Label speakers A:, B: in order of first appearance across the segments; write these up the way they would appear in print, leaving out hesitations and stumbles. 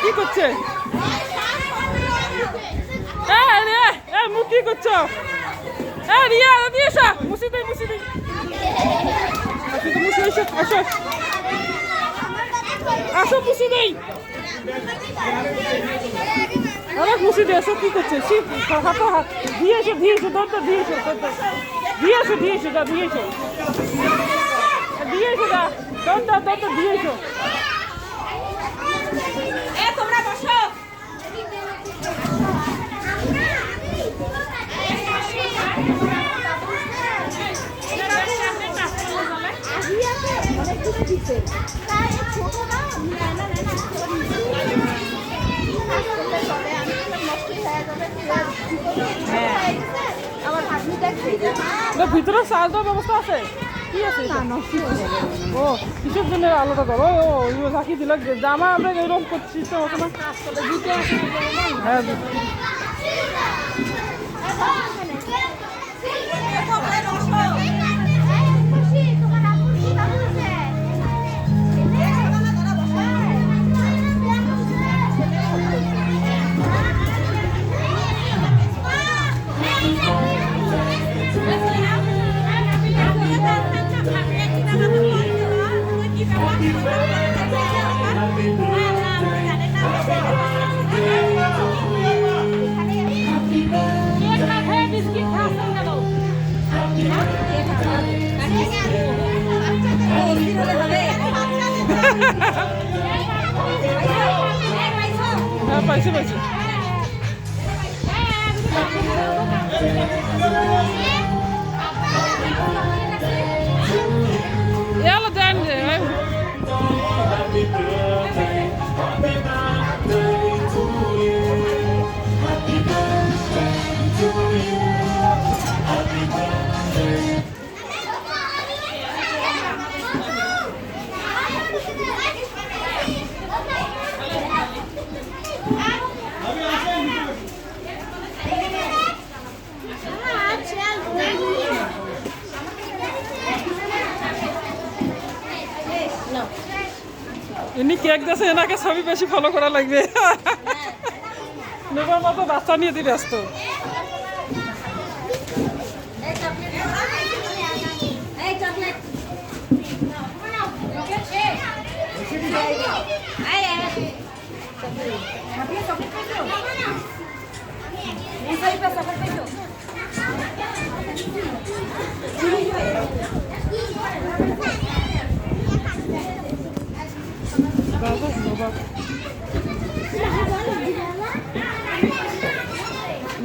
A: কি করছে? মুখ কি করছো? রিয়া দিয়ে আসা মুসি দেই মুসি দেই মুসি এসো আসো আসো মুসি দেই অনেক মুসি দিয়ে আসো কি করছে? হাতে হাত দিয়ে এসো দরটা দিয়ে এসো দিয়ে এসো দা দিয়ে এসো দরটা দিয়ে এসো।
B: তোমরা বসো।
A: ভিতরে চাল দেওয়ার ব্যবস্থা আছে? কি আছে? ও কিসের জন্য আলাদা করো? ও রাখি দিল জামা আমরা এরকম করছি তো হ্যাঁ পাইছে এলো দেন ইনি কেক দিয়েছে, এনাকে ছবি বেশি ফলো করা লাগবে। নেবার মতো বাচ্চা নিয়ে দিয়ে ব্যস্ত।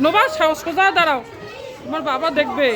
A: নোবা সাহস করে দাঁড়াও, তোমার বাবা দেখবে।